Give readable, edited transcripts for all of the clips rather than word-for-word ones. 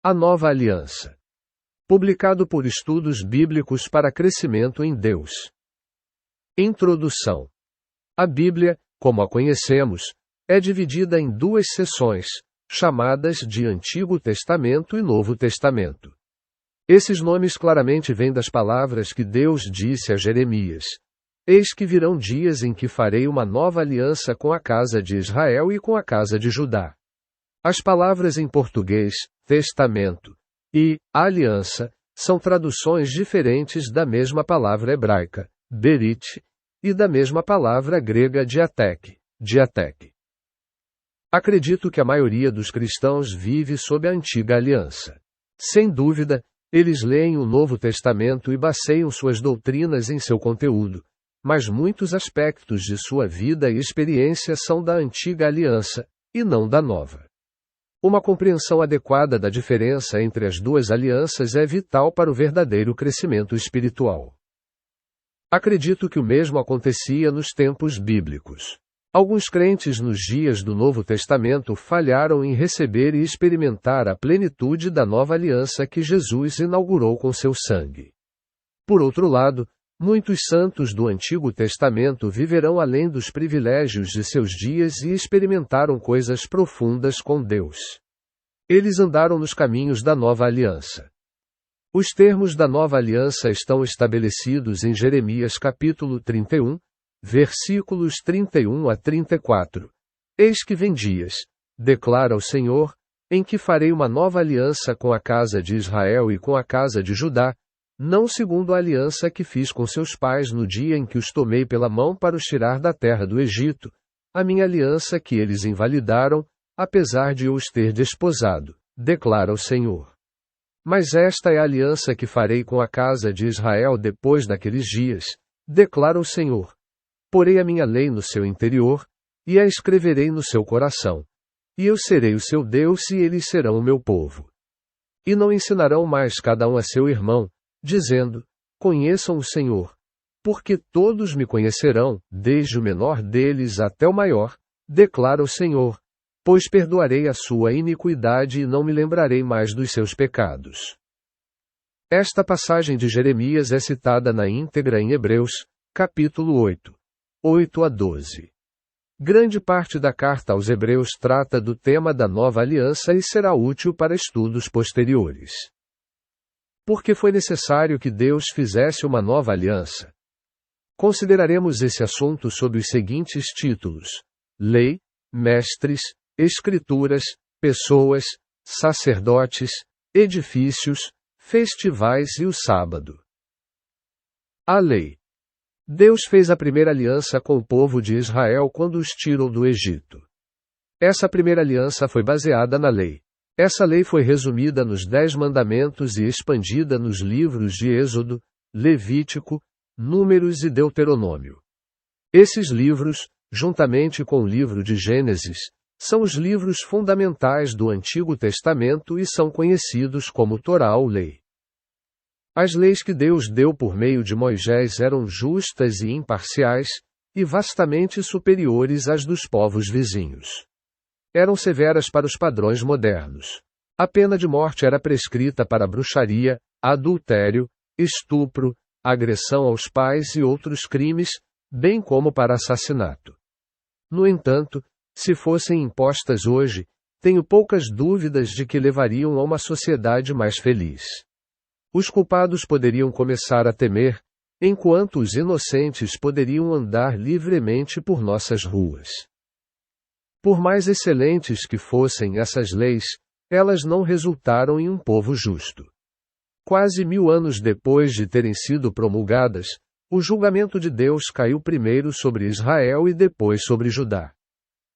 A Nova Aliança. Publicado por Estudos Bíblicos para Crescimento em Deus. Introdução. A Bíblia, como a conhecemos, é dividida em duas seções, chamadas de Antigo Testamento e Novo Testamento. Esses nomes claramente vêm das palavras que Deus disse a Jeremias: Eis que virão dias em que farei uma nova aliança com a casa de Israel e com a casa de Judá. As palavras em português, testamento, e aliança, são traduções diferentes da mesma palavra hebraica, berit, e da mesma palavra grega diatek. Acredito que a maioria dos cristãos vive sob a antiga aliança. Sem dúvida, eles leem o Novo Testamento e baseiam suas doutrinas em seu conteúdo, mas muitos aspectos de sua vida e experiência são da antiga aliança, e não da nova. Uma compreensão adequada da diferença entre as duas alianças é vital para o verdadeiro crescimento espiritual. Acredito que o mesmo acontecia nos tempos bíblicos. Alguns crentes nos dias do Novo Testamento falharam em receber e experimentar a plenitude da nova aliança que Jesus inaugurou com seu sangue. Por outro lado, muitos santos do Antigo Testamento viverão além dos privilégios de seus dias e experimentaram coisas profundas com Deus. Eles andaram nos caminhos da nova aliança. Os termos da nova aliança estão estabelecidos em Jeremias capítulo 31, versículos 31 a 34. Eis que vem dias, declara o Senhor, em que farei uma nova aliança com a casa de Israel e com a casa de Judá, não segundo a aliança que fiz com seus pais no dia em que os tomei pela mão para os tirar da terra do Egito, a minha aliança que eles invalidaram, apesar de eu os ter desposado, declara o Senhor. Mas esta é a aliança que farei com a casa de Israel depois daqueles dias, declara o Senhor. Porei a minha lei no seu interior, e a escreverei no seu coração. E eu serei o seu Deus e eles serão o meu povo. E não ensinarão mais cada um a seu irmão, dizendo: Conheçam o Senhor. Porque todos me conhecerão, desde o menor deles até o maior, declara o Senhor. Pois perdoarei a sua iniquidade e não me lembrarei mais dos seus pecados. Esta passagem de Jeremias é citada na íntegra em Hebreus, capítulo 8, 8 a 12. Grande parte da carta aos Hebreus trata do tema da nova aliança e será útil para estudos posteriores. Porque foi necessário que Deus fizesse uma nova aliança? Consideraremos esse assunto sob os seguintes títulos: lei, mestres, escrituras, pessoas, sacerdotes, edifícios, festivais e o sábado. A lei. Deus fez a primeira aliança com o povo de Israel quando os tirou do Egito. Essa primeira aliança foi baseada na lei. Essa lei foi resumida nos 10 mandamentos e expandida nos livros de Êxodo, Levítico, Números e Deuteronômio. Esses livros, juntamente com o livro de Gênesis, são os livros fundamentais do Antigo Testamento e são conhecidos como Torá ou Lei. As leis que Deus deu por meio de Moisés eram justas e imparciais, e vastamente superiores às dos povos vizinhos. Eram severas para os padrões modernos. A pena de morte era prescrita para bruxaria, adultério, estupro, agressão aos pais e outros crimes, bem como para assassinato. No entanto, se fossem impostas hoje, tenho poucas dúvidas de que levariam a uma sociedade mais feliz. Os culpados poderiam começar a temer, enquanto os inocentes poderiam andar livremente por nossas ruas. Por mais excelentes que fossem essas leis, elas não resultaram em um povo justo. Quase 1000 anos depois de terem sido promulgadas, o julgamento de Deus caiu primeiro sobre Israel e depois sobre Judá.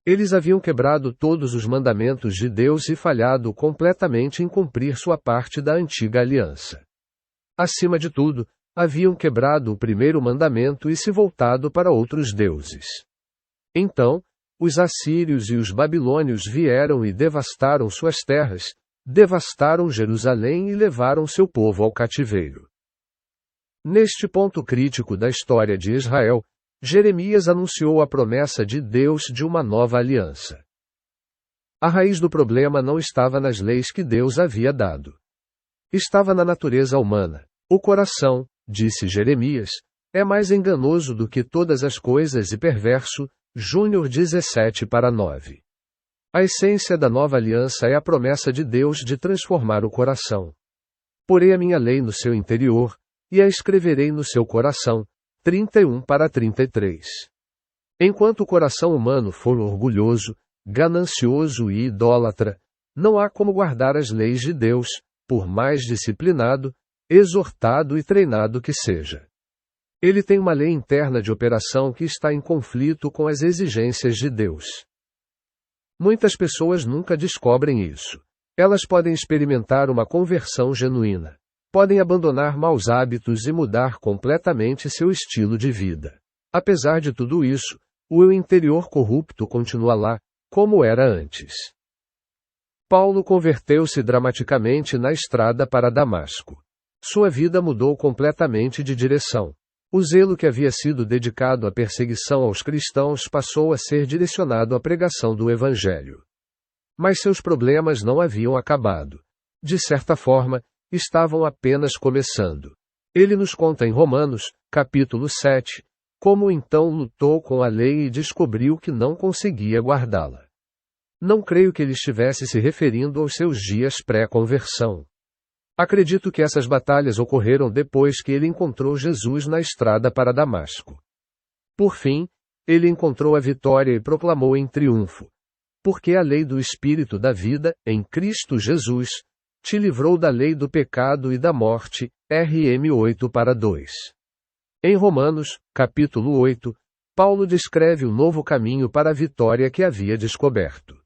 Eles haviam quebrado todos os mandamentos de Deus e falhado completamente em cumprir sua parte da antiga aliança. Acima de tudo, haviam quebrado o primeiro mandamento e se voltado para outros deuses. Então, os assírios e os babilônios vieram e devastaram suas terras, devastaram Jerusalém e levaram seu povo ao cativeiro. Neste ponto crítico da história de Israel, Jeremias anunciou a promessa de Deus de uma nova aliança. A raiz do problema não estava nas leis que Deus havia dado. Estava na natureza humana. O coração, disse Jeremias, é mais enganoso do que todas as coisas e perverso. Júnior 17:9. A essência da nova aliança é a promessa de Deus de transformar o coração. Porei a minha lei no seu interior, e a escreverei no seu coração. 31:33. Enquanto o coração humano for orgulhoso, ganancioso e idólatra, não há como guardar as leis de Deus, por mais disciplinado, exortado e treinado que seja. Ele tem uma lei interna de operação que está em conflito com as exigências de Deus. Muitas pessoas nunca descobrem isso. Elas podem experimentar uma conversão genuína. Podem abandonar maus hábitos e mudar completamente seu estilo de vida. Apesar de tudo isso, o eu interior corrupto continua lá, como era antes. Paulo converteu-se dramaticamente na estrada para Damasco. Sua vida mudou completamente de direção. O zelo que havia sido dedicado à perseguição aos cristãos passou a ser direcionado à pregação do Evangelho. Mas seus problemas não haviam acabado. De certa forma, estavam apenas começando. Ele nos conta em Romanos, capítulo 7, como então lutou com a lei e descobriu que não conseguia guardá-la. Não creio que ele estivesse se referindo aos seus dias pré-conversão. Acredito que essas batalhas ocorreram depois que ele encontrou Jesus na estrada para Damasco. Por fim, ele encontrou a vitória e proclamou em triunfo: porque a lei do Espírito da vida, em Cristo Jesus, te livrou da lei do pecado e da morte. Rm 8:2. Em Romanos, capítulo 8, Paulo descreve o novo caminho para a vitória que havia descoberto.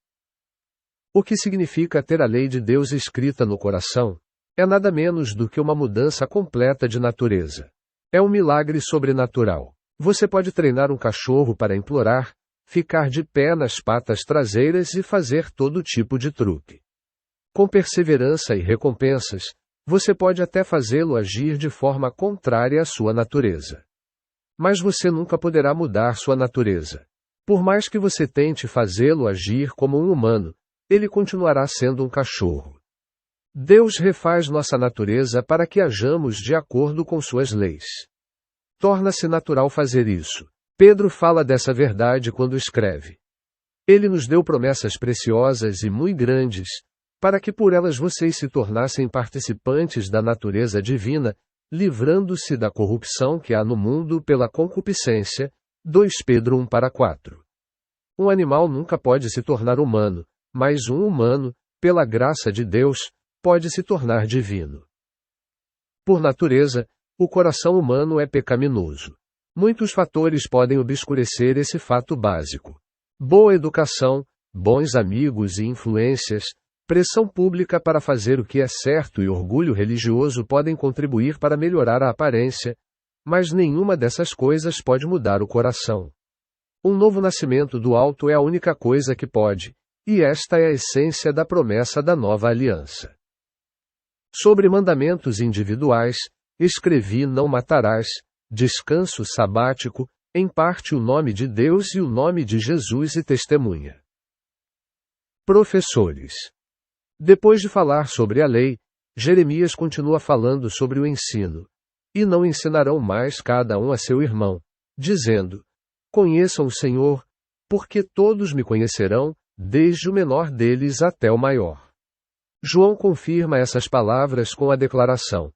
O que significa ter a lei de Deus escrita no coração? É nada menos do que uma mudança completa de natureza. É um milagre sobrenatural. Você pode treinar um cachorro para implorar, ficar de pé nas patas traseiras e fazer todo tipo de truque. Com perseverança e recompensas, você pode até fazê-lo agir de forma contrária à sua natureza. Mas você nunca poderá mudar sua natureza. Por mais que você tente fazê-lo agir como um humano, ele continuará sendo um cachorro. Deus refaz nossa natureza para que hajamos de acordo com suas leis. Torna-se natural fazer isso. Pedro fala dessa verdade quando escreve: Ele nos deu promessas preciosas e muito grandes, para que por elas vocês se tornassem participantes da natureza divina, livrando-se da corrupção que há no mundo pela concupiscência. 2 Pedro 1:4. Um animal nunca pode se tornar humano, mas um humano, pela graça de Deus, pode se tornar divino. Por natureza, o coração humano é pecaminoso. Muitos fatores podem obscurecer esse fato básico. Boa educação, bons amigos e influências, pressão pública para fazer o que é certo e orgulho religioso podem contribuir para melhorar a aparência, mas nenhuma dessas coisas pode mudar o coração. Um novo nascimento do alto é a única coisa que pode, e esta é a essência da promessa da nova aliança. Sobre mandamentos individuais, escrevi: não matarás, descanso sabático, em parte o nome de Deus e o nome de Jesus e testemunha. Professores. Depois de falar sobre a lei, Jeremias continua falando sobre o ensino. E não ensinarão mais cada um a seu irmão, dizendo: conheçam o Senhor, porque todos me conhecerão, desde o menor deles até o maior. João confirma essas palavras com a declaração: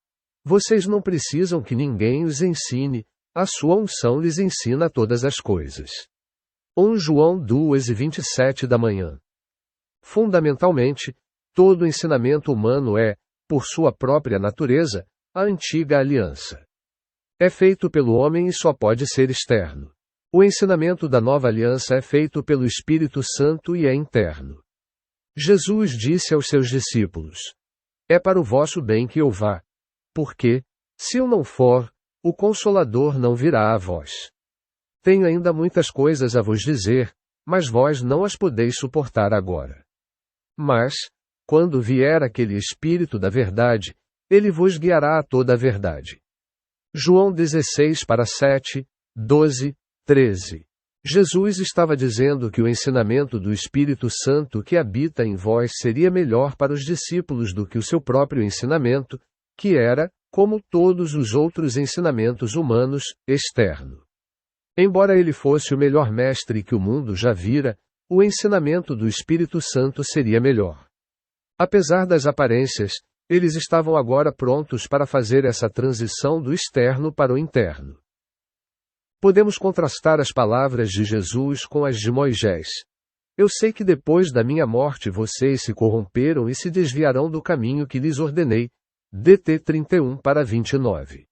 vocês não precisam que ninguém os ensine, a sua unção lhes ensina todas as coisas. 1 João 2:27 da manhã. Fundamentalmente, todo o ensinamento humano é, por sua própria natureza, a antiga aliança. É feito pelo homem e só pode ser externo. O ensinamento da nova aliança é feito pelo Espírito Santo e é interno. Jesus disse aos seus discípulos: é para o vosso bem que eu vá, porque, se eu não for, o Consolador não virá a vós. Tenho ainda muitas coisas a vos dizer, mas vós não as podeis suportar agora. Mas, quando vier aquele Espírito da verdade, ele vos guiará a toda a verdade. João 16:7, 12, 13. Jesus estava dizendo que o ensinamento do Espírito Santo que habita em vós seria melhor para os discípulos do que o seu próprio ensinamento, que era, como todos os outros ensinamentos humanos, externo. Embora ele fosse o melhor mestre que o mundo já vira, o ensinamento do Espírito Santo seria melhor. Apesar das aparências, eles estavam agora prontos para fazer essa transição do externo para o interno. Podemos contrastar as palavras de Jesus com as de Moisés. Eu sei que depois da minha morte vocês se corromperam e se desviarão do caminho que lhes ordenei. DT 31-29.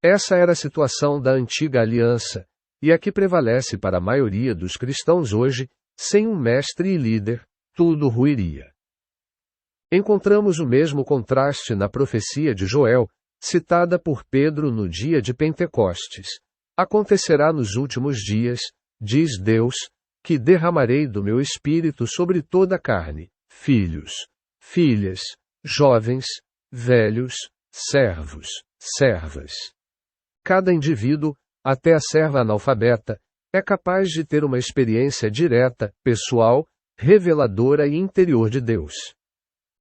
Essa era a situação da antiga aliança, e a que prevalece para a maioria dos cristãos hoje, sem um mestre e líder, tudo ruiria. Encontramos o mesmo contraste na profecia de Joel, citada por Pedro no dia de Pentecostes. Acontecerá nos últimos dias, diz Deus, que derramarei do meu espírito sobre toda a carne, filhos, filhas, jovens, velhos, servos, servas. Cada indivíduo, até a serva analfabeta, é capaz de ter uma experiência direta, pessoal, reveladora e interior de Deus.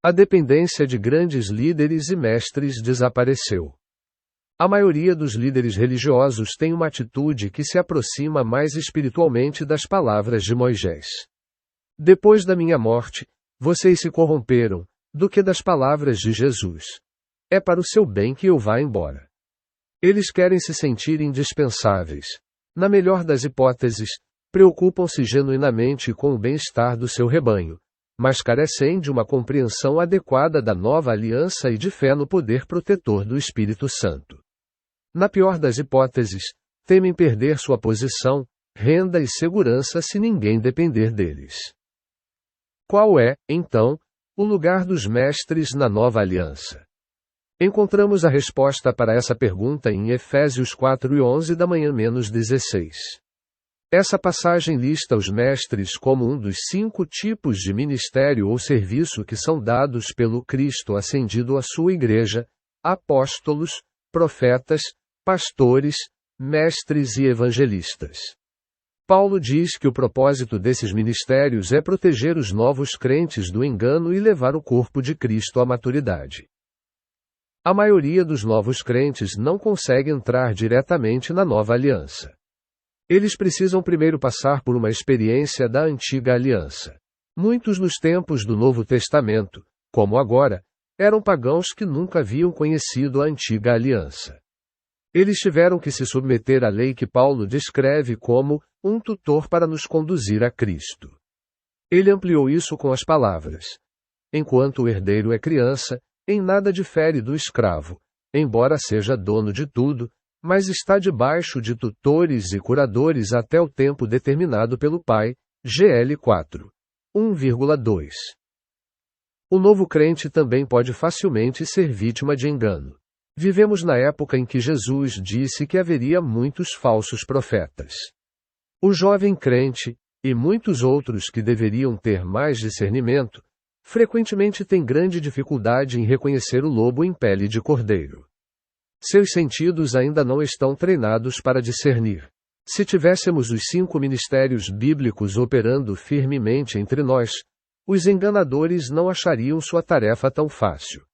A dependência de grandes líderes e mestres desapareceu. A maioria dos líderes religiosos tem uma atitude que se aproxima mais espiritualmente das palavras de Moisés. Depois da minha morte, vocês se corromperam, do que das palavras de Jesus. É para o seu bem que eu vá embora. Eles querem se sentir indispensáveis. Na melhor das hipóteses, preocupam-se genuinamente com o bem-estar do seu rebanho, mas carecem de uma compreensão adequada da nova aliança e de fé no poder protetor do Espírito Santo. Na pior das hipóteses, temem perder sua posição, renda e segurança se ninguém depender deles. Qual é, então, o lugar dos mestres na nova aliança? Encontramos a resposta para essa pergunta em Efésios 4:11 da manhã menos 16. Essa passagem lista os mestres como um dos 5 tipos de ministério ou serviço que são dados pelo Cristo ascendido à sua igreja: apóstolos, profetas, pastores, mestres e evangelistas. Paulo diz que o propósito desses ministérios é proteger os novos crentes do engano e levar o corpo de Cristo à maturidade. A maioria dos novos crentes não consegue entrar diretamente na nova aliança. Eles precisam primeiro passar por uma experiência da antiga aliança. Muitos nos tempos do Novo Testamento, como agora, eram pagãos que nunca haviam conhecido a antiga aliança. Eles tiveram que se submeter à lei que Paulo descreve como um tutor para nos conduzir a Cristo. Ele ampliou isso com as palavras: enquanto o herdeiro é criança, em nada difere do escravo, embora seja dono de tudo, mas está debaixo de tutores e curadores até o tempo determinado pelo Pai. GL 4. 1,2. O novo crente também pode facilmente ser vítima de engano. Vivemos na época em que Jesus disse que haveria muitos falsos profetas. O jovem crente, e muitos outros que deveriam ter mais discernimento, frequentemente têm grande dificuldade em reconhecer o lobo em pele de cordeiro. Seus sentidos ainda não estão treinados para discernir. Se tivéssemos os 5 ministérios bíblicos operando firmemente entre nós, os enganadores não achariam sua tarefa tão fácil.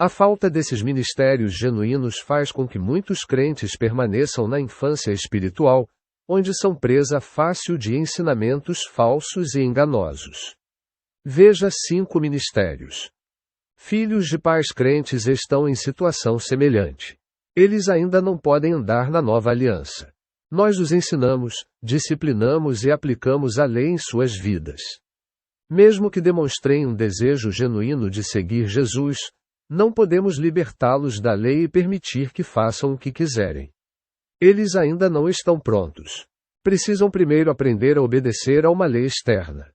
A falta desses ministérios genuínos faz com que muitos crentes permaneçam na infância espiritual, onde são presa fácil de ensinamentos falsos e enganosos. Veja 5 ministérios. Filhos de pais crentes estão em situação semelhante. Eles ainda não podem andar na nova aliança. Nós os ensinamos, disciplinamos e aplicamos a lei em suas vidas. Mesmo que demonstrem um desejo genuíno de seguir Jesus, não podemos libertá-los da lei e permitir que façam o que quiserem. Eles ainda não estão prontos. Precisam primeiro aprender a obedecer a uma lei externa.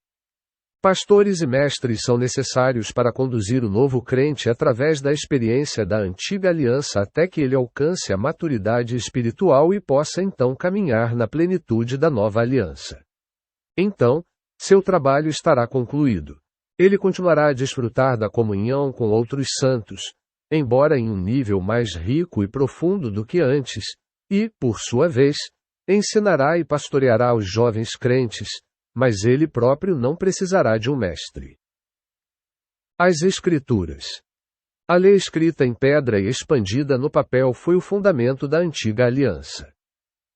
Pastores e mestres são necessários para conduzir o novo crente através da experiência da antiga aliança até que ele alcance a maturidade espiritual e possa então caminhar na plenitude da nova aliança. Então, seu trabalho estará concluído. Ele continuará a desfrutar da comunhão com outros santos, embora em um nível mais rico e profundo do que antes, e, por sua vez, ensinará e pastoreará os jovens crentes, mas ele próprio não precisará de um mestre. As Escrituras. A lei escrita em pedra e expandida no papel foi o fundamento da antiga aliança.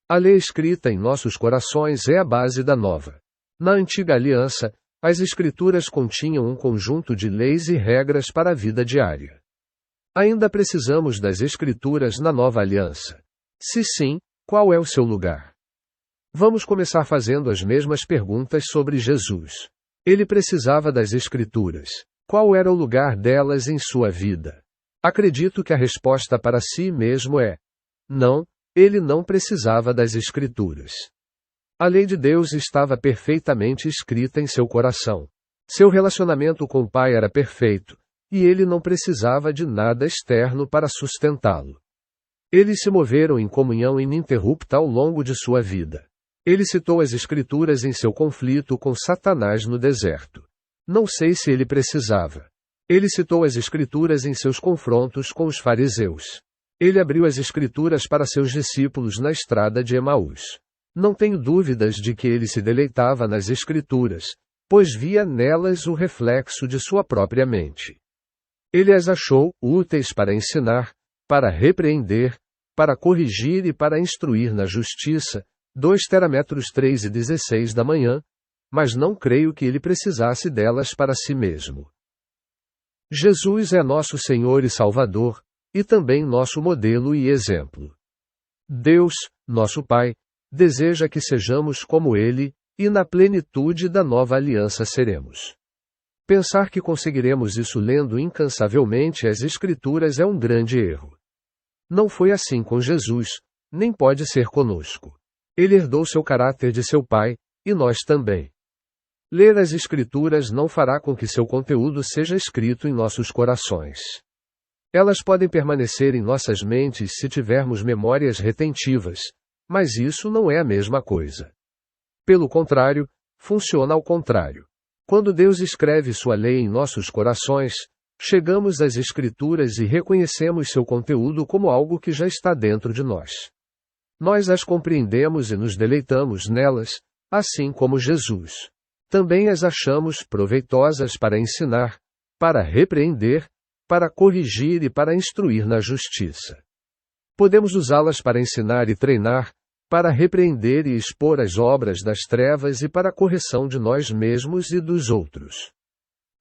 A lei escrita em nossos corações é a base da nova. Na antiga aliança, as Escrituras continham um conjunto de leis e regras para a vida diária. Ainda precisamos das Escrituras na nova aliança. Se sim, qual é o seu lugar? Vamos começar fazendo as mesmas perguntas sobre Jesus. Ele precisava das Escrituras. Qual era o lugar delas em sua vida? Acredito que a resposta para si mesmo é: não, ele não precisava das Escrituras. A lei de Deus estava perfeitamente escrita em seu coração. Seu relacionamento com o Pai era perfeito, e ele não precisava de nada externo para sustentá-lo. Eles se moveram em comunhão ininterrupta ao longo de sua vida. Ele citou as Escrituras em seu conflito com Satanás no deserto. Não sei se ele precisava. Ele citou as Escrituras em seus confrontos com os fariseus. Ele abriu as Escrituras para seus discípulos na estrada de Emaús. Não tenho dúvidas de que ele se deleitava nas Escrituras, pois via nelas o reflexo de sua própria mente. Ele as achou úteis para ensinar, para repreender, para corrigir e para instruir na justiça, 2 Terámetros 3:16 da manhã, mas não creio que ele precisasse delas para si mesmo. Jesus é nosso Senhor e Salvador, e também nosso modelo e exemplo. Deus, nosso Pai, deseja que sejamos como Ele, e na plenitude da nova aliança seremos. Pensar que conseguiremos isso lendo incansavelmente as Escrituras é um grande erro. Não foi assim com Jesus, nem pode ser conosco. Ele herdou seu caráter de seu Pai, e nós também. Ler as Escrituras não fará com que seu conteúdo seja escrito em nossos corações. Elas podem permanecer em nossas mentes se tivermos memórias retentivas, mas isso não é a mesma coisa. Pelo contrário, funciona ao contrário. Quando Deus escreve sua lei em nossos corações, chegamos às Escrituras e reconhecemos seu conteúdo como algo que já está dentro de nós. Nós as compreendemos e nos deleitamos nelas, assim como Jesus. Também as achamos proveitosas para ensinar, para repreender, para corrigir e para instruir na justiça. Podemos usá-las para ensinar e treinar, para repreender e expor as obras das trevas e para a correção de nós mesmos e dos outros.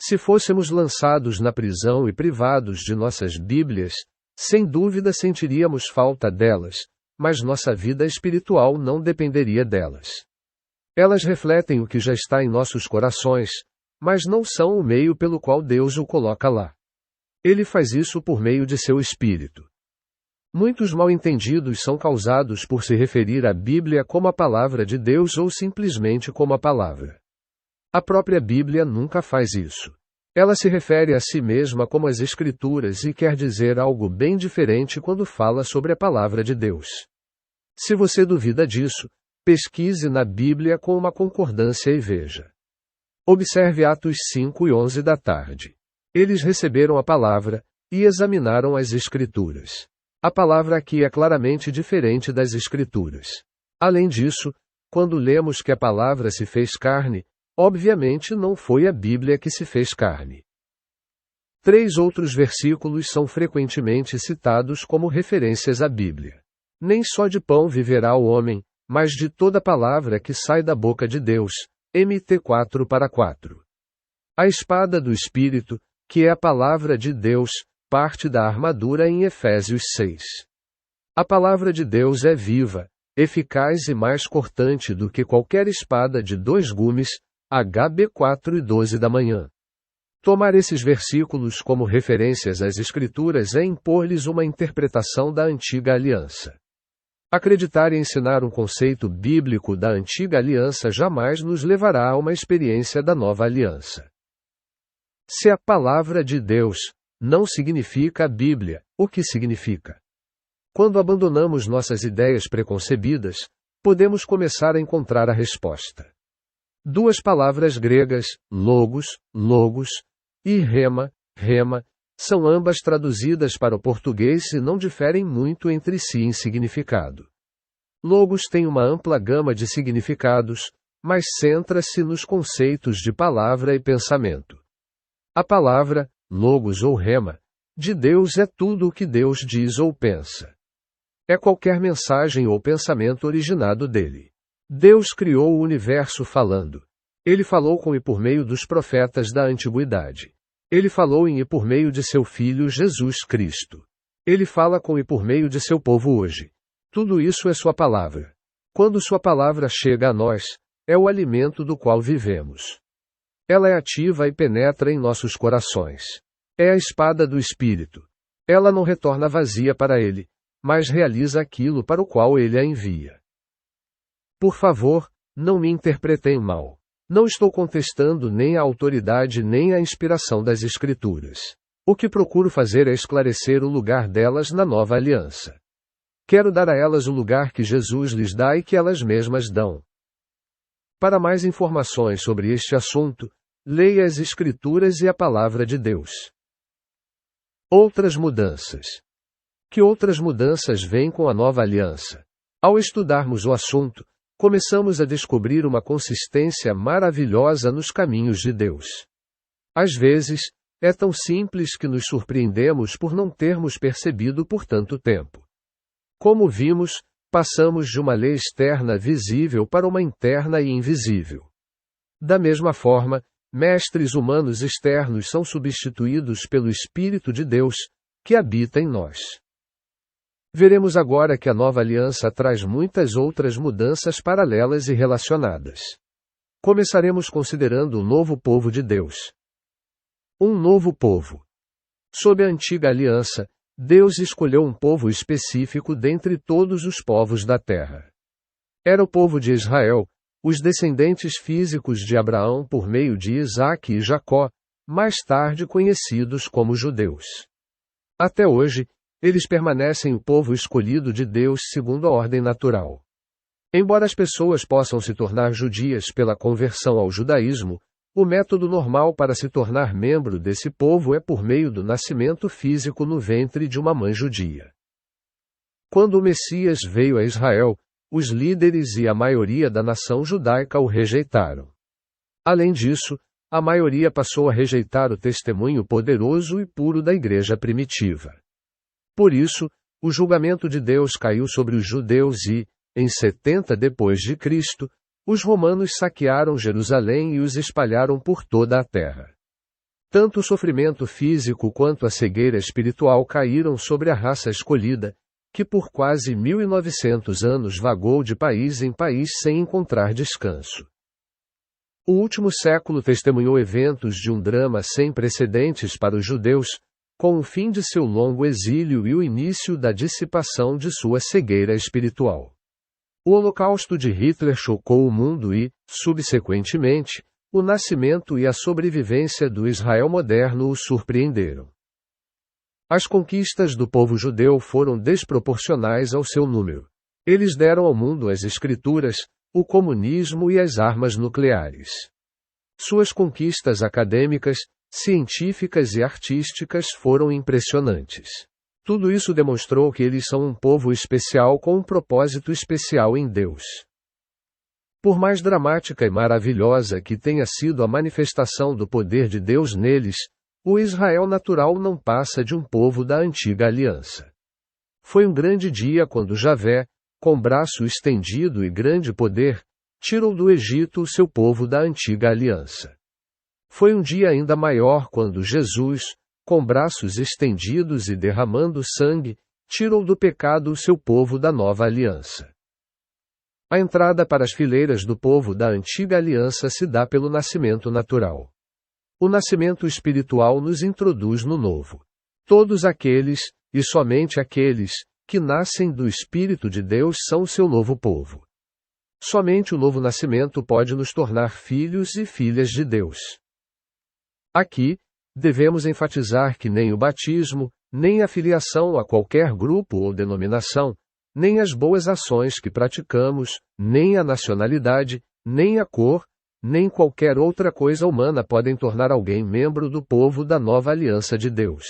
Se fôssemos lançados na prisão e privados de nossas Bíblias, sem dúvida sentiríamos falta delas, mas nossa vida espiritual não dependeria delas. Elas refletem o que já está em nossos corações, mas não são o meio pelo qual Deus o coloca lá. Ele faz isso por meio de seu Espírito. Muitos mal-entendidos são causados por se referir à Bíblia como a palavra de Deus ou simplesmente como a palavra. A própria Bíblia nunca faz isso. Ela se refere a si mesma como as Escrituras e quer dizer algo bem diferente quando fala sobre a palavra de Deus. Se você duvida disso, pesquise na Bíblia com uma concordância e veja. Observe Atos 5:11 da tarde. Eles receberam a palavra e examinaram as Escrituras. A palavra aqui é claramente diferente das Escrituras. Além disso, quando lemos que a palavra se fez carne, obviamente não foi a Bíblia que se fez carne. 3 outros versículos são frequentemente citados como referências à Bíblia. Nem só de pão viverá o homem, mas de toda palavra que sai da boca de Deus. Mt 4:4. A espada do Espírito, que é a palavra de Deus, parte da armadura em Efésios 6. A palavra de Deus é viva, eficaz e mais cortante do que qualquer espada de 2 gumes, Hb 4:12 da manhã. Tomar esses versículos como referências às Escrituras é impor-lhes uma interpretação da antiga aliança. Acreditar e ensinar um conceito bíblico da antiga aliança jamais nos levará a uma experiência da nova aliança. Se a palavra de Deus não significa a Bíblia, o que significa? Quando abandonamos nossas ideias preconcebidas, podemos começar a encontrar a resposta. 2 palavras gregas, logos, e rema, são ambas traduzidas para o português e não diferem muito entre si em significado. Logos tem uma ampla gama de significados, mas centra-se nos conceitos de palavra e pensamento. A palavra, logos ou rema, de Deus é tudo o que Deus diz ou pensa. É qualquer mensagem ou pensamento originado dele. Deus criou o universo falando. Ele falou com e por meio dos profetas da antiguidade. Ele falou em e por meio de seu Filho Jesus Cristo. Ele fala com e por meio de seu povo hoje. Tudo isso é sua palavra. Quando sua palavra chega a nós, é o alimento do qual vivemos. Ela é ativa e penetra em nossos corações. É a espada do Espírito. Ela não retorna vazia para ele, mas realiza aquilo para o qual ele a envia. Por favor, não me interpretem mal. Não estou contestando nem a autoridade nem a inspiração das Escrituras. O que procuro fazer é esclarecer o lugar delas na nova aliança. Quero dar a elas o lugar que Jesus lhes dá e que elas mesmas dão. Para mais informações sobre este assunto, leia as Escrituras e a Palavra de Deus. Outras mudanças. Que outras mudanças vêm com a nova aliança? Ao estudarmos o assunto, começamos a descobrir uma consistência maravilhosa nos caminhos de Deus. Às vezes, é tão simples que nos surpreendemos por não termos percebido por tanto tempo. Como vimos, passamos de uma lei externa visível para uma interna e invisível. Da mesma forma, mestres humanos externos são substituídos pelo Espírito de Deus, que habita em nós. Veremos agora que a nova aliança traz muitas outras mudanças paralelas e relacionadas. Começaremos considerando o novo povo de Deus. Um novo povo. Sob a antiga aliança, Deus escolheu um povo específico dentre todos os povos da terra. Era o povo de Israel, os descendentes físicos de Abraão por meio de Isaque e Jacó, mais tarde conhecidos como judeus. Até hoje, eles permanecem o povo escolhido de Deus segundo a ordem natural. Embora as pessoas possam se tornar judias pela conversão ao judaísmo, o método normal para se tornar membro desse povo é por meio do nascimento físico no ventre de uma mãe judia. Quando o Messias veio a Israel, os líderes e a maioria da nação judaica o rejeitaram. Além disso, a maioria passou a rejeitar o testemunho poderoso e puro da igreja primitiva. Por isso, o julgamento de Deus caiu sobre os judeus e, em 70 depois de Cristo, os romanos saquearam Jerusalém e os espalharam por toda a terra. Tanto o sofrimento físico quanto a cegueira espiritual caíram sobre a raça escolhida, que por quase 1900 anos vagou de país em país sem encontrar descanso. O último século testemunhou eventos de um drama sem precedentes para os judeus, com o fim de seu longo exílio e o início da dissipação de sua cegueira espiritual. O Holocausto de Hitler chocou o mundo e, subsequentemente, o nascimento e a sobrevivência do Israel moderno o surpreenderam. As conquistas do povo judeu foram desproporcionais ao seu número. Eles deram ao mundo as Escrituras, o comunismo e as armas nucleares. Suas conquistas acadêmicas, científicas e artísticas foram impressionantes. Tudo isso demonstrou que eles são um povo especial com um propósito especial em Deus. Por mais dramática e maravilhosa que tenha sido a manifestação do poder de Deus neles, o Israel natural não passa de um povo da antiga aliança. Foi um grande dia quando Javé, com braço estendido e grande poder, tirou do Egito o seu povo da antiga aliança. Foi um dia ainda maior quando Jesus, com braços estendidos e derramando sangue, tirou do pecado o seu povo da nova aliança. A entrada para as fileiras do povo da antiga aliança se dá pelo nascimento natural. O nascimento espiritual nos introduz no novo. Todos aqueles, e somente aqueles, que nascem do Espírito de Deus são o seu novo povo. Somente o novo nascimento pode nos tornar filhos e filhas de Deus. Aqui, devemos enfatizar que nem o batismo, nem a filiação a qualquer grupo ou denominação, nem as boas ações que praticamos, nem a nacionalidade, nem a cor, nem qualquer outra coisa humana podem tornar alguém membro do povo da nova aliança de Deus.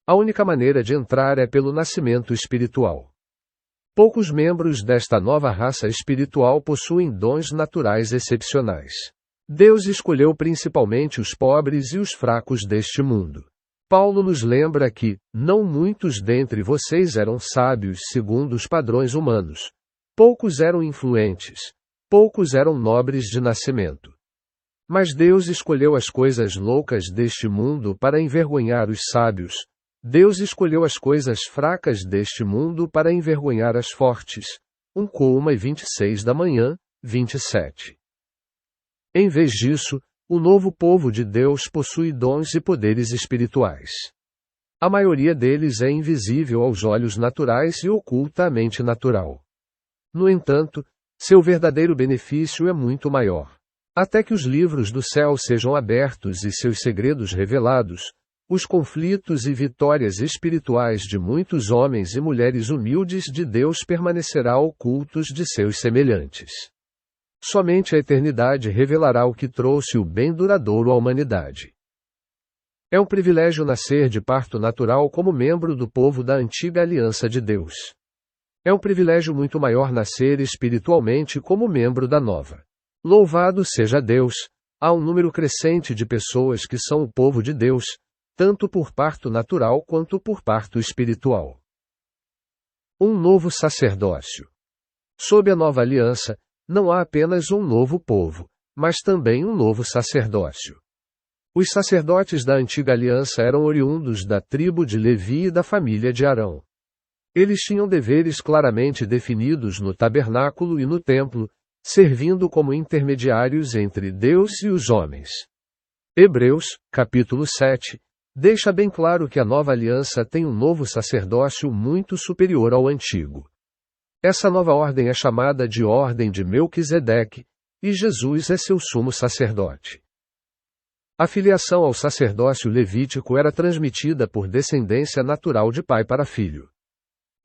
A única maneira de entrar é pelo nascimento espiritual. Poucos membros desta nova raça espiritual possuem dons naturais excepcionais. Deus escolheu principalmente os pobres e os fracos deste mundo. Paulo nos lembra que, não muitos dentre vocês eram sábios segundo os padrões humanos. Poucos eram influentes. Poucos eram nobres de nascimento. Mas Deus escolheu as coisas loucas deste mundo para envergonhar os sábios. Deus escolheu as coisas fracas deste mundo para envergonhar as fortes. 1:26 da manhã, 27. Em vez disso, o novo povo de Deus possui dons e poderes espirituais. A maioria deles é invisível aos olhos naturais e oculta à mente natural. No entanto, seu verdadeiro benefício é muito maior. Até que os livros do céu sejam abertos e seus segredos revelados, os conflitos e vitórias espirituais de muitos homens e mulheres humildes de Deus permanecerá ocultos de seus semelhantes. Somente a eternidade revelará o que trouxe o bem duradouro à humanidade. É um privilégio nascer de parto natural como membro do povo da antiga aliança de Deus. É um privilégio muito maior nascer espiritualmente como membro da nova. Louvado seja Deus, há um número crescente de pessoas que são o povo de Deus, tanto por parto natural quanto por parto espiritual. Um novo sacerdócio. Sob a nova aliança, não há apenas um novo povo, mas também um novo sacerdócio. Os sacerdotes da antiga aliança eram oriundos da tribo de Levi e da família de Arão. Eles tinham deveres claramente definidos no tabernáculo e no templo, servindo como intermediários entre Deus e os homens. Hebreus, capítulo 7, deixa bem claro que a nova aliança tem um novo sacerdócio muito superior ao antigo. Essa nova ordem é chamada de Ordem de Melquisedeque, e Jesus é seu sumo sacerdote. A filiação ao sacerdócio levítico era transmitida por descendência natural de pai para filho.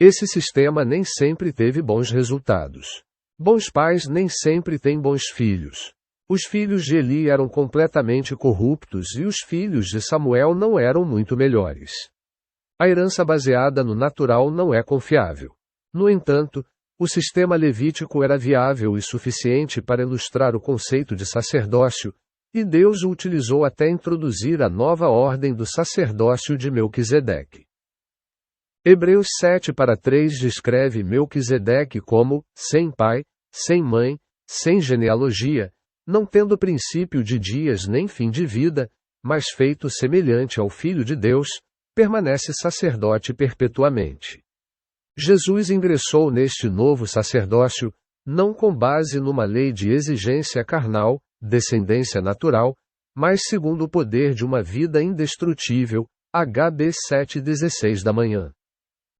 Esse sistema nem sempre teve bons resultados. Bons pais nem sempre têm bons filhos. Os filhos de Eli eram completamente corruptos e os filhos de Samuel não eram muito melhores. A herança baseada no natural não é confiável. No entanto, o sistema levítico era viável e suficiente para ilustrar o conceito de sacerdócio, e Deus o utilizou até introduzir a nova ordem do sacerdócio de Melquisedeque. Hebreus 7:3 descreve Melquisedeque como, sem pai, sem mãe, sem genealogia, não tendo princípio de dias nem fim de vida, mas feito semelhante ao Filho de Deus, permanece sacerdote perpetuamente. Jesus ingressou neste novo sacerdócio, não com base numa lei de exigência carnal, descendência natural, mas segundo o poder de uma vida indestrutível, HB 7:16 da manhã.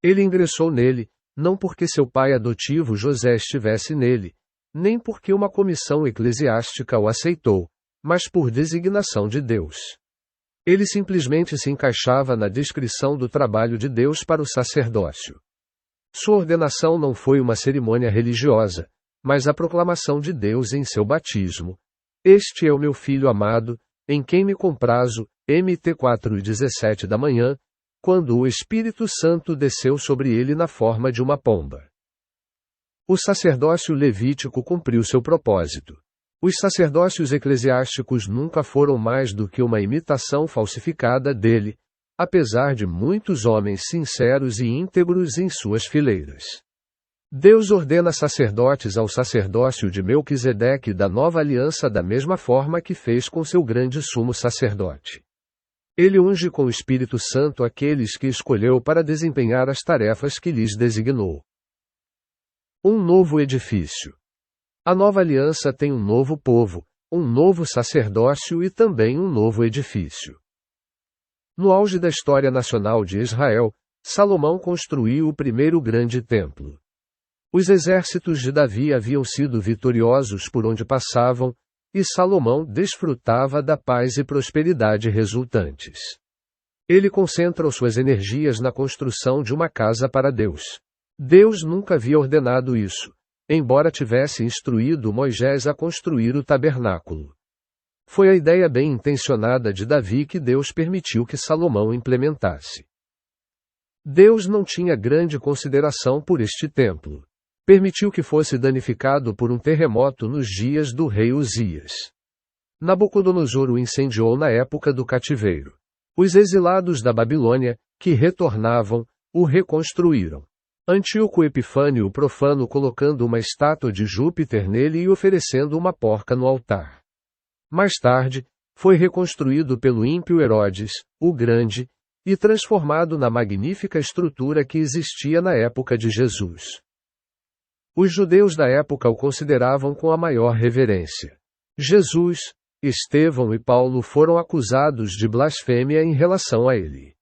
Ele ingressou nele, não porque seu pai adotivo José estivesse nele, nem porque uma comissão eclesiástica o aceitou, mas por designação de Deus. Ele simplesmente se encaixava na descrição do trabalho de Deus para o sacerdócio. Sua ordenação não foi uma cerimônia religiosa, mas a proclamação de Deus em seu batismo. Este é o meu filho amado, em quem me comprazo, MT 4:17 da manhã, quando o Espírito Santo desceu sobre ele na forma de uma pomba. O sacerdócio levítico cumpriu seu propósito. Os sacerdócios eclesiásticos nunca foram mais do que uma imitação falsificada dele, apesar de muitos homens sinceros e íntegros em suas fileiras. Deus ordena sacerdotes ao sacerdócio de Melquisedeque da nova aliança da mesma forma que fez com seu grande sumo sacerdote. Ele unge com o Espírito Santo aqueles que escolheu para desempenhar as tarefas que lhes designou. Um novo edifício. A nova aliança tem um novo povo, um novo sacerdócio e também um novo edifício. No auge da história nacional de Israel, Salomão construiu o primeiro grande templo. Os exércitos de Davi haviam sido vitoriosos por onde passavam, e Salomão desfrutava da paz e prosperidade resultantes. Ele concentra suas energias na construção de uma casa para Deus. Deus nunca havia ordenado isso, embora tivesse instruído Moisés a construir o tabernáculo. Foi a ideia bem intencionada de Davi que Deus permitiu que Salomão implementasse. Deus não tinha grande consideração por este templo. Permitiu que fosse danificado por um terremoto nos dias do rei Uzias. Nabucodonosor o incendiou na época do cativeiro. Os exilados da Babilônia, que retornavam, o reconstruíram. Antíoco Epifânio o profano colocando uma estátua de Júpiter nele e oferecendo uma porca no altar. Mais tarde, foi reconstruído pelo ímpio Herodes, o Grande, e transformado na magnífica estrutura que existia na época de Jesus. Os judeus da época o consideravam com a maior reverência. Jesus, Estevão e Paulo foram acusados de blasfêmia em relação a ele.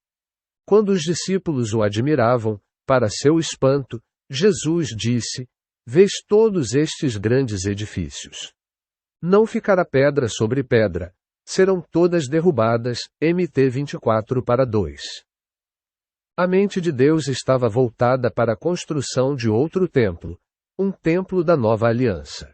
Quando os discípulos o admiravam, para seu espanto, Jesus disse: "Vês todos estes grandes edifícios? Não ficará pedra sobre pedra, serão todas derrubadas." MT 24:2. A mente de Deus estava voltada para a construção de outro templo, um templo da nova aliança.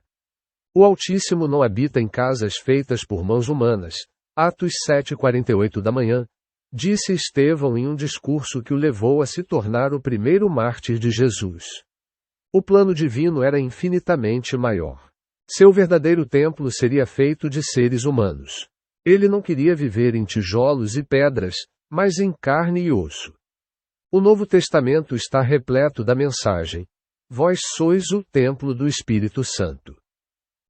O Altíssimo não habita em casas feitas por mãos humanas. Atos 7:48 da manhã, disse Estevão em um discurso que o levou a se tornar o primeiro mártir de Jesus. O plano divino era infinitamente maior. Seu verdadeiro templo seria feito de seres humanos. Ele não queria viver em tijolos e pedras, mas em carne e osso. O Novo Testamento está repleto da mensagem: "Vós sois o templo do Espírito Santo."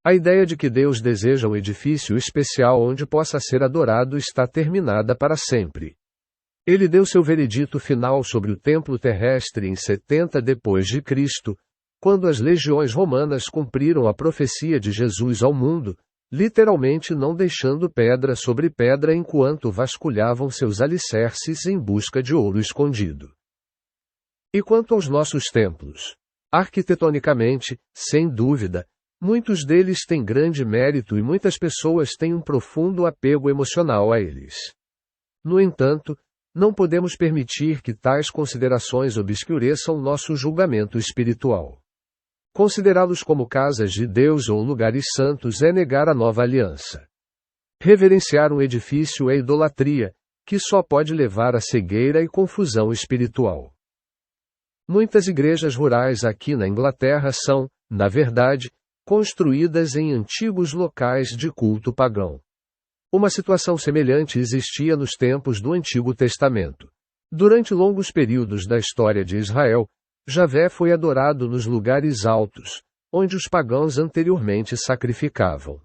A ideia de que Deus deseja um edifício especial onde possa ser adorado está terminada para sempre. Ele deu seu veredito final sobre o templo terrestre em 70 d.C., quando as legiões romanas cumpriram a profecia de Jesus ao mundo, literalmente não deixando pedra sobre pedra enquanto vasculhavam seus alicerces em busca de ouro escondido. E quanto aos nossos templos? Arquitetonicamente, sem dúvida, muitos deles têm grande mérito e muitas pessoas têm um profundo apego emocional a eles. No entanto, não podemos permitir que tais considerações obscureçam nosso julgamento espiritual. Considerá-los como casas de Deus ou lugares santos é negar a nova aliança. Reverenciar um edifício é idolatria, que só pode levar a cegueira e confusão espiritual. Muitas igrejas rurais aqui na Inglaterra são, na verdade, construídas em antigos locais de culto pagão. Uma situação semelhante existia nos tempos do Antigo Testamento. Durante longos períodos da história de Israel, Javé foi adorado nos lugares altos, onde os pagãos anteriormente sacrificavam.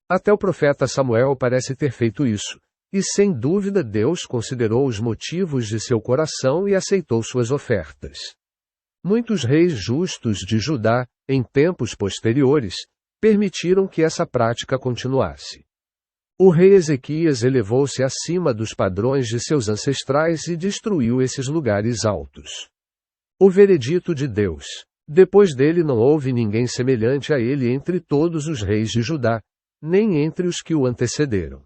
Até o profeta Samuel parece ter feito isso, e sem dúvida Deus considerou os motivos de seu coração e aceitou suas ofertas. Muitos reis justos de Judá, em tempos posteriores, permitiram que essa prática continuasse. O rei Ezequias elevou-se acima dos padrões de seus ancestrais e destruiu esses lugares altos. O veredito de Deus: depois dele não houve ninguém semelhante a ele entre todos os reis de Judá, nem entre os que o antecederam.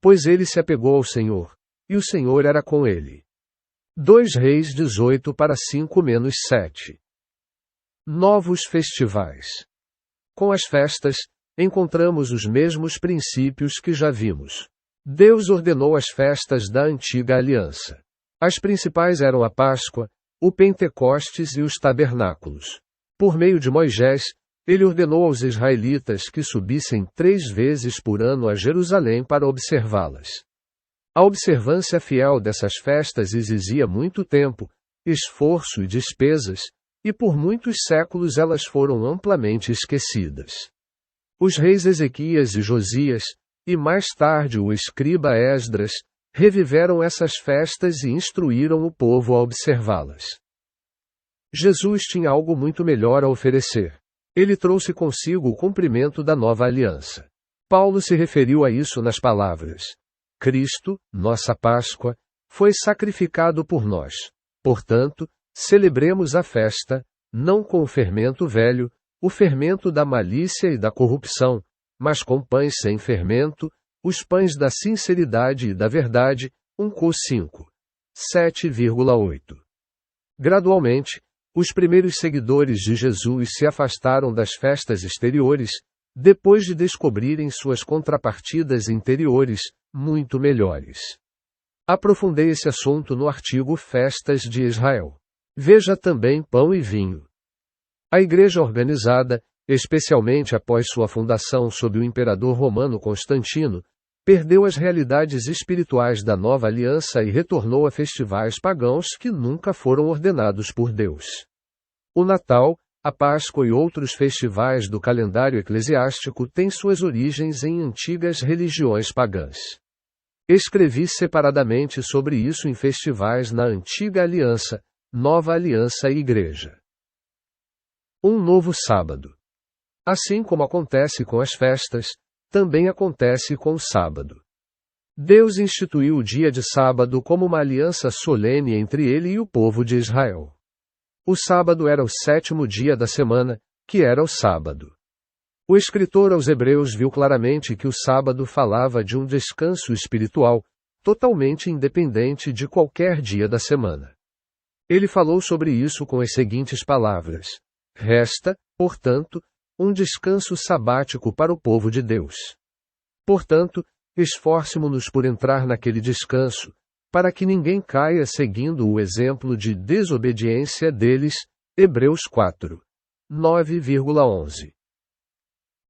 Pois ele se apegou ao Senhor, e o Senhor era com ele. 2 Reis 18:5-7. Novos festivais. Com as festas, encontramos os mesmos princípios que já vimos. Deus ordenou as festas da antiga aliança. As principais eram a Páscoa, o Pentecostes e os tabernáculos. Por meio de Moisés, ele ordenou aos israelitas que subissem 3 vezes por ano a Jerusalém para observá-las. A observância fiel dessas festas exigia muito tempo, esforço e despesas, e por muitos séculos elas foram amplamente esquecidas. Os reis Ezequias e Josias, e mais tarde o escriba Esdras, reviveram essas festas e instruíram o povo a observá-las. Jesus tinha algo muito melhor a oferecer. Ele trouxe consigo o cumprimento da nova aliança. Paulo se referiu a isso nas palavras: Cristo, nossa Páscoa, foi sacrificado por nós. Portanto, celebremos a festa, não com o fermento velho, o fermento da malícia e da corrupção, mas com pães sem fermento, os pães da sinceridade e da verdade. 1 Cor 5. 7,8. Gradualmente, os primeiros seguidores de Jesus se afastaram das festas exteriores, depois de descobrirem suas contrapartidas interiores, muito melhores. Aprofundei esse assunto no artigo Festas de Israel. Veja também Pão e Vinho. A Igreja organizada, especialmente após sua fundação sob o imperador romano Constantino, perdeu as realidades espirituais da nova aliança e retornou a festivais pagãos que nunca foram ordenados por Deus. O Natal, a Páscoa e outros festivais do calendário eclesiástico têm suas origens em antigas religiões pagãs. Escrevi separadamente sobre isso em festivais na Antiga Aliança, Nova Aliança e Igreja. Um novo sábado. Assim como acontece com as festas, também acontece com o sábado. Deus instituiu o dia de sábado como uma aliança solene entre ele e o povo de Israel. O sábado era o 7º dia da semana, que era o sábado. O escritor aos Hebreus viu claramente que o sábado falava de um descanso espiritual, totalmente independente de qualquer dia da semana. Ele falou sobre isso com as seguintes palavras: resta, portanto, um descanso sabático para o povo de Deus. Portanto, esforcemo-nos por entrar naquele descanso, para que ninguém caia seguindo o exemplo de desobediência deles. Hebreus 4. 9,11.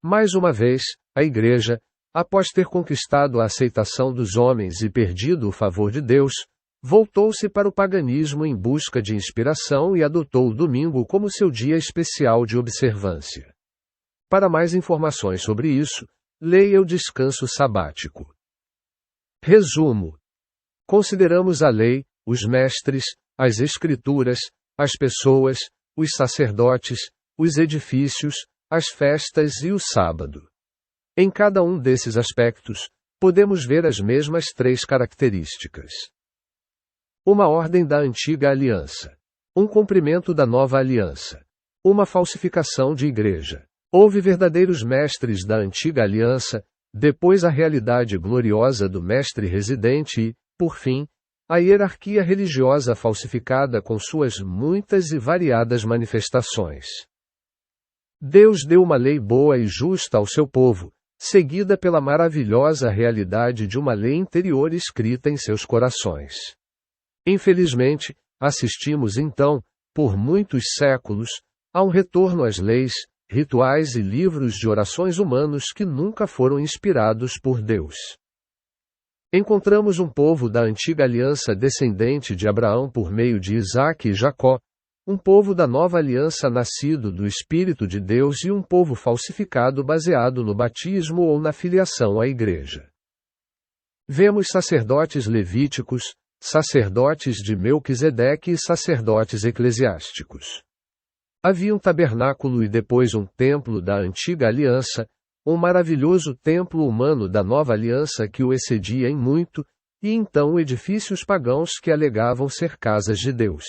Mais uma vez, a Igreja, após ter conquistado a aceitação dos homens e perdido o favor de Deus, voltou-se para o paganismo em busca de inspiração e adotou o domingo como seu dia especial de observância. Para mais informações sobre isso, leia o descanso sabático. Resumo. Consideramos a lei, os mestres, as escrituras, as pessoas, os sacerdotes, os edifícios, as festas e o sábado. Em cada um desses aspectos, podemos ver as mesmas 3 características. Uma ordem da antiga aliança. Um cumprimento da nova aliança. Uma falsificação de igreja. Houve verdadeiros mestres da antiga aliança, depois a realidade gloriosa do mestre residente e, por fim, a hierarquia religiosa falsificada com suas muitas e variadas manifestações. Deus deu uma lei boa e justa ao seu povo, seguida pela maravilhosa realidade de uma lei interior escrita em seus corações. Infelizmente, assistimos então, por muitos séculos, a um retorno às leis, rituais e livros de orações humanos que nunca foram inspirados por Deus. Encontramos um povo da antiga aliança descendente de Abraão por meio de Isaque e Jacó, um povo da nova aliança nascido do Espírito de Deus e um povo falsificado baseado no batismo ou na filiação à igreja. Vemos sacerdotes levíticos, sacerdotes de Melquisedeque e sacerdotes eclesiásticos. Havia um tabernáculo e depois um templo da antiga aliança, um maravilhoso templo humano da nova aliança que o excedia em muito, e então edifícios pagãos que alegavam ser casas de Deus.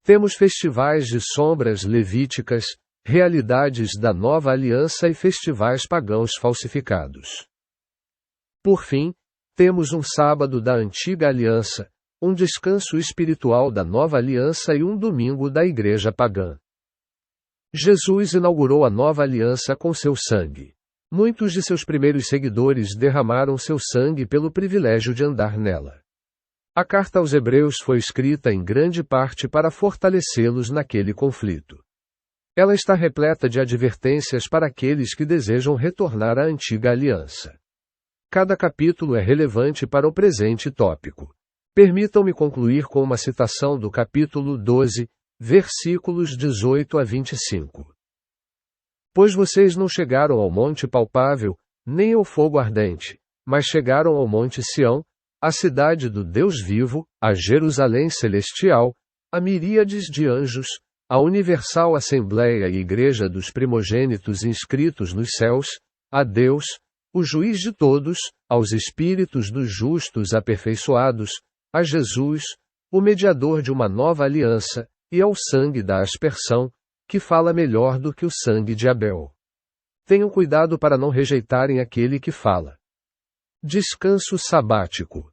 Temos festivais de sombras levíticas, realidades da nova aliança e festivais pagãos falsificados. Por fim, temos um sábado da antiga aliança, um descanso espiritual da nova aliança e um domingo da igreja pagã. Jesus inaugurou a nova aliança com seu sangue. Muitos de seus primeiros seguidores derramaram seu sangue pelo privilégio de andar nela. A carta aos Hebreus foi escrita em grande parte para fortalecê-los naquele conflito. Ela está repleta de advertências para aqueles que desejam retornar à antiga aliança. Cada capítulo é relevante para o presente tópico. Permitam-me concluir com uma citação do capítulo 12, versículos 18 a 25. Pois vocês não chegaram ao monte palpável, nem ao fogo ardente, mas chegaram ao monte Sião, a cidade do Deus vivo, a Jerusalém celestial, a miríades de anjos, a universal assembleia e igreja dos primogênitos inscritos nos céus, a Deus, o juiz de todos, aos espíritos dos justos aperfeiçoados, a Jesus, o mediador de uma nova aliança, e ao sangue da aspersão, que fala melhor do que o sangue de Abel. Tenham cuidado para não rejeitarem aquele que fala. Descanso sabático.